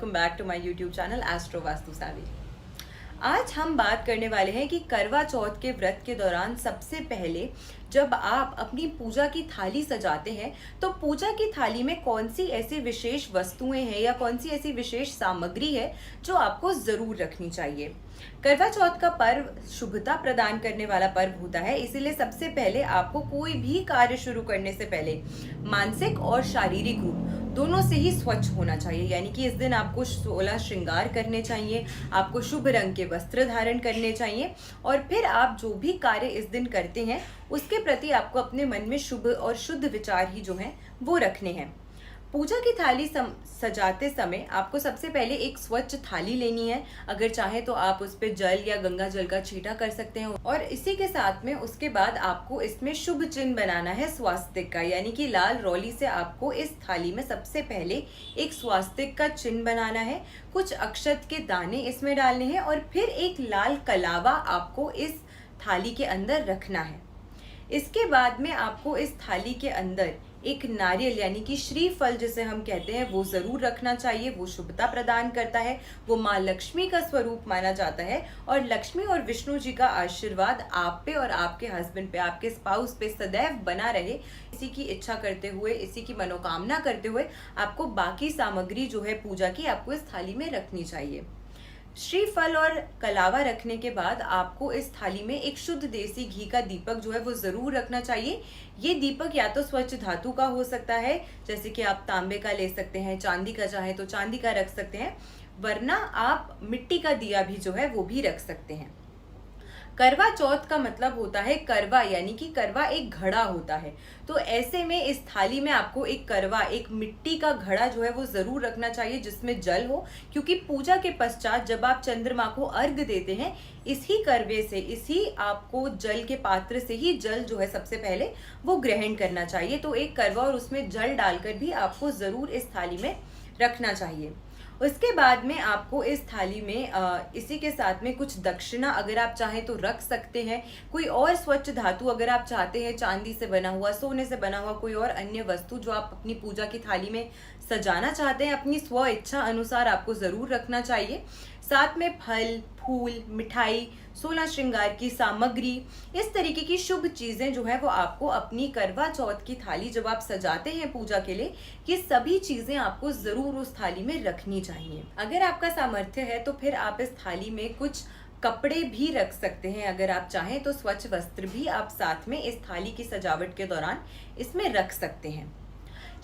Welcome back to my YouTube channel astro Vastu Savi. आज हम बात करने वाले हैं कि करवा चौथ के व्रत के दौरान सबसे पहले जब आप अपनी पूजा की थाली सजाते हैं तो पूजा की थाली में कौन सी ऐसी विशेष वस्तुएं हैं या कौन सी ऐसी विशेष सामग्री है जो आपको जरूर रखनी चाहिए। करवा चौथ का पर्व शुभता प्रदान करने वाला पर्व होता है, इसीलिए सबसे पहले आपको कोई भी कार्य शुरू करने से पहले मानसिक और शारीरिक रूप दोनों से ही स्वच्छ होना चाहिए। यानी कि इस दिन आपको 16 श्रृंगार करने चाहिए, आपको शुभ रंग के वस्त्र धारण करने चाहिए और फिर आप जो भी कार्य इस दिन करते हैं उसके प्रति आपको अपने मन में शुभ और शुद्ध विचार ही जो हैं वो रखने हैं। पूजा की थाली सजाते समय आपको सबसे पहले एक स्वच्छ थाली लेनी है। अगर चाहे तो आप उस पर जल या गंगा जल का छींटा कर सकते हैं और इसी के साथ में उसके बाद आपको इसमें शुभ चिन्ह बनाना है स्वास्तिक का। यानी कि लाल रोली से आपको इस थाली में सबसे पहले एक स्वास्तिक का चिन्ह बनाना है, कुछ अक्षत के दाने इसमें डालने हैं और फिर एक लाल कलावा आपको इस थाली के अंदर रखना है। इसके बाद में आपको इस थाली के अंदर एक नारियल यानी कि श्रीफल जिसे हम कहते हैं वो जरूर रखना चाहिए। वो शुभता प्रदान करता है, वो माँ लक्ष्मी का स्वरूप माना जाता है और लक्ष्मी और विष्णु जी का आशीर्वाद आप पे और आपके हस्बैंड पे, आपके स्पाउस पे सदैव बना रहे। इसी की इच्छा करते हुए, इसी की मनोकामना करते हुए आपको बाकी सामग्री जो है पूजा की आपको इस थाली में रखनी चाहिए। श्रीफल और कलावा रखने के बाद आपको इस थाली में एक शुद्ध देसी घी का दीपक जो है वो जरूर रखना चाहिए। ये दीपक या तो स्वच्छ धातु का हो सकता है, जैसे कि आप तांबे का ले सकते हैं, चांदी का चाहे तो चांदी का रख सकते हैं, वरना आप मिट्टी का दिया भी जो है वो भी रख सकते हैं। करवा चौथ का मतलब होता है करवा, यानी कि करवा एक घड़ा होता है। तो ऐसे में इस थाली में आपको एक करवा, एक मिट्टी का घड़ा जो है वो जरूर रखना चाहिए जिसमें जल हो, क्योंकि पूजा के पश्चात जब आप चंद्रमा को अर्घ देते हैं इसी करवे से, इसी आपको जल के पात्र से ही जल जो है सबसे पहले वो ग्रहण करना चाहिए। तो एक करवा और उसमें जल डालकर भी आपको जरूर इस थाली में रखना चाहिए। उसके बाद में आपको इस थाली में इसी के साथ में कुछ दक्षिणा अगर आप चाहें तो रख सकते हैं। कोई और स्वच्छ धातु अगर आप चाहते हैं, चांदी से बना हुआ, सोने से बना हुआ कोई और अन्य वस्तु जो आप अपनी पूजा की थाली में सजाना चाहते हैं, अपनी स्व इच्छा अनुसार आपको जरूर रखना चाहिए। साथ में फल, फूल, मिठाई, 16 श्रृंगार की सामग्री, इस तरीके की शुभ चीजें जो है वो आपको अपनी करवा चौथ की थाली जब आप सजाते हैं पूजा के लिए, ये सभी चीजें आपको जरूर उस थाली में रखनी चाहिए। अगर आपका सामर्थ्य है तो फिर आप इस थाली में कुछ कपड़े भी रख सकते हैं। अगर आप चाहें तो स्वच्छ वस्त्र भी आप साथ में इस थाली की सजावट के दौरान इसमें रख सकते हैं।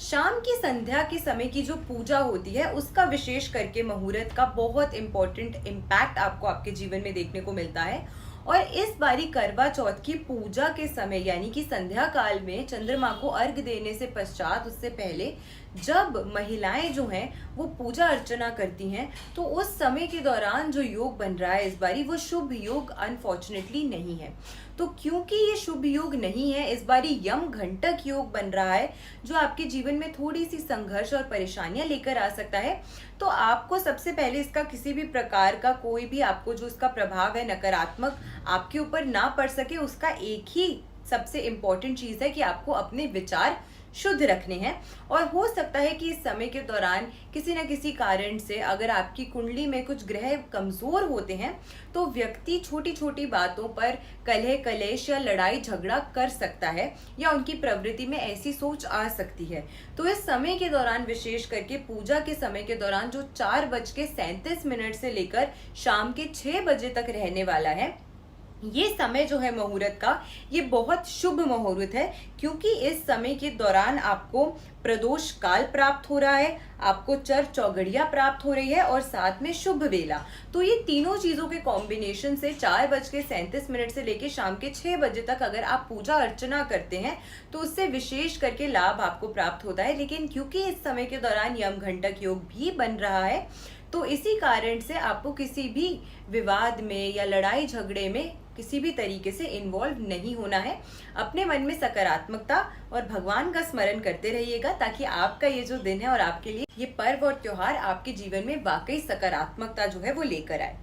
शाम की संध्या के समय की जो पूजा होती है उसका विशेष करके मुहूर्त का बहुत इंपॉर्टेंट इम्पैक्ट आपको आपके जीवन में देखने को मिलता है। और इस बारी करवा चौथ की पूजा के समय यानी कि संध्या काल में चंद्रमा को अर्घ देने से पश्चात, उससे पहले जब महिलाएं जो हैं वो पूजा अर्चना करती हैं तो उस समय के दौरान जो योग बन रहा है इस बारी वो शुभ योग अनफॉर्चुनेटली नहीं है। तो क्योंकि ये शुभ योग नहीं है, इस बारी यम घंटक योग बन रहा है जो आपके जीवन में थोड़ी सी संघर्ष और परेशानियां लेकर आ सकता है। तो आपको सबसे पहले इसका किसी भी प्रकार का कोई भी आपको जो इसका प्रभाव है नकारात्मक आपके ऊपर ना पड़ सके, उसका एक ही सबसे इम्पोर्टेंट चीज है कि आपको अपने विचार शुद्ध रखने हैं। और हो सकता है कि इस समय के दौरान किसी न किसी कारण से अगर आपकी कुंडली में कुछ ग्रह कमजोर होते हैं तो व्यक्ति छोटी छोटी बातों पर कलह कलेश या लड़ाई झगड़ा कर सकता है या उनकी प्रवृत्ति में ऐसी सोच आ सकती है। तो इस समय के दौरान विशेष करके पूजा के समय के दौरान जो 4:37 से लेकर शाम के 6 बजे तक रहने वाला है, ये समय जो है मुहूर्त का, ये बहुत शुभ मुहूर्त है क्योंकि इस समय के दौरान आपको प्रदोष काल प्राप्त हो रहा है, आपको चर चौगड़िया प्राप्त हो रही है और साथ में शुभ वेला। तो ये तीनों चीजों के कॉम्बिनेशन से 4:37 से लेके शाम के 6 बजे तक अगर आप पूजा अर्चना करते हैं तो उससे विशेष करके लाभ आपको प्राप्त होता है। लेकिन क्योंकि इस समय के दौरान यम घंटक योग भी बन रहा है तो इसी कारण से आपको किसी भी विवाद में या लड़ाई झगड़े में किसी भी तरीके से इन्वॉल्व नहीं होना है। अपने मन में सकारात्मकता और भगवान का स्मरण करते रहिएगा ताकि आपका ये जो दिन है और आपके लिए ये पर्व और त्योहार आपके जीवन में वाकई सकारात्मकता जो है वो लेकर आए।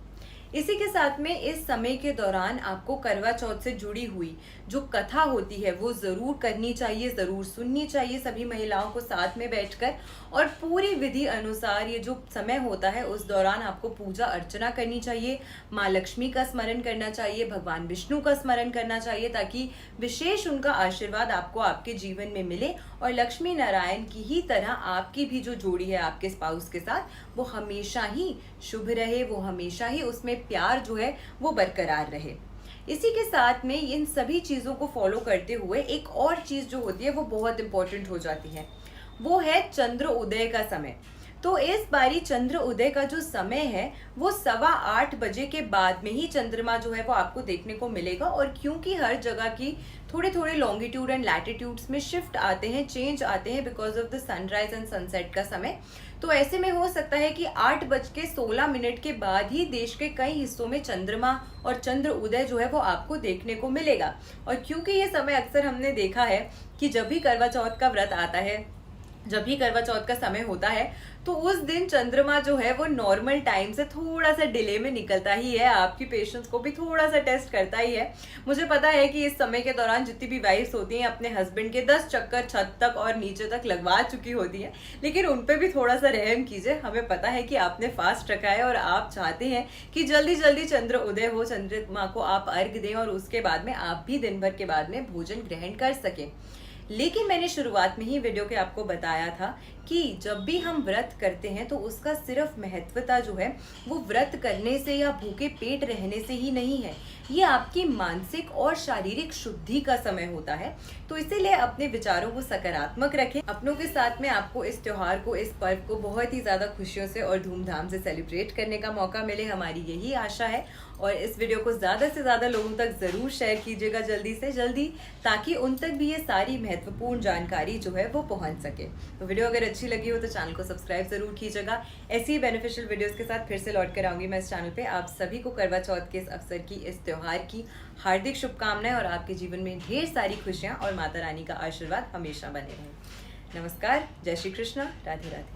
इसी के साथ में इस समय के दौरान आपको करवा चौथ से जुड़ी हुई जो कथा होती है वो ज़रूर करनी चाहिए, ज़रूर सुननी चाहिए सभी महिलाओं को साथ में बैठकर। और पूरी विधि अनुसार ये जो समय होता है उस दौरान आपको पूजा अर्चना करनी चाहिए, माँ लक्ष्मी का स्मरण करना चाहिए, भगवान विष्णु का स्मरण करना चाहिए, ताकि विशेष उनका आशीर्वाद आपको आपके जीवन में मिले और लक्ष्मी नारायण की ही तरह आपकी भी जो जोड़ी है आपके स्पाउस के साथ वो हमेशा ही शुभ रहे, वो हमेशा ही उसमें प्यार जो है वो बरकरार रहे। इसी के साथ में इन सभी चीज़ों को फॉलो करते हुए एक और चीज़ जो होती है वो बहुत इंपॉर्टेंट हो जाती है, वो है चंद्र उदय का समय। तो इस बारी चंद्र उदय का जो समय है वो 8:15 बजे के बाद में ही चंद्रमा जो है वो आपको देखने को मिलेगा। और क्योंकि हर जगह की थोड़े थोड़े लॉन्गिट्यूड एंड लैटिट्यूड्स में शिफ्ट आते हैं, चेंज आते हैं because of the sunrise and sunset का समय, तो ऐसे में हो सकता है कि 8:16 के बाद ही देश के कई हिस्सों में चंद्रमा और चंद्र उदय जो है वो आपको देखने को मिलेगा। और क्योंकि ये समय अक्सर हमने देखा है कि जब भी करवा चौथ का व्रत आता है, जब भी करवा चौथ का समय होता है, तो उस दिन चंद्रमा जो है वो नॉर्मल टाइम से थोड़ा सा डिले में निकलता ही है, आपकी पेशेंस को भी थोड़ा सा टेस्ट करता ही है। मुझे पता है कि इस समय के दौरान जितनी भी वाइफ्स होती हैं अपने हस्बैंड के 10 चक्कर छत तक और नीचे तक लगवा चुकी होती हैं, लेकिन उन पे भी थोड़ा सा रहम कीजिए। हमें पता है कि आपने फास्ट रखा है और आप चाहते हैं कि जल्दी जल्दी चंद्र उदय हो, चंद्रमा को आप अर्घ दें और उसके बाद में आप भी दिन भर के बाद में भोजन ग्रहण कर सकें। लेकिन मैंने शुरुआत में ही वीडियो के आपको बताया था कि जब भी हम व्रत करते हैं तो उसका सिर्फ महत्वता जो है वो व्रत करने से या भूखे पेट रहने से ही नहीं है, ये आपकी मानसिक और शारीरिक शुद्धि का समय होता है। तो इसीलिए अपने विचारों को सकारात्मक रखें, अपनों के साथ में आपको इस त्योहार को, इस पर्व को बहुत ही ज़्यादा खुशियों से और धूमधाम से सेलिब्रेट करने का मौका मिले, हमारी यही आशा है। और इस वीडियो को ज़्यादा से ज़्यादा लोगों तक ज़रूर शेयर कीजिएगा जल्दी से जल्दी, ताकि उन तक भी ये सारी महत्वपूर्ण जानकारी जो है वो पहुंच सके। तो वीडियो अगर अच्छी लगी हो तो चैनल को सब्सक्राइब जरूर कीजिएगा। ऐसी ही बेनिफिशियल वीडियोस के साथ फिर से लौट कर आऊंगी मैं इस चैनल पे। आप सभी को करवा चौथ के इस अवसर की, इस त्योहार की हार्दिक शुभकामनाएं और आपके जीवन में ढेर सारी खुशियां और माता रानी का आशीर्वाद हमेशा बने रहे। नमस्कार, जय श्री कृष्णा, राधे राधे।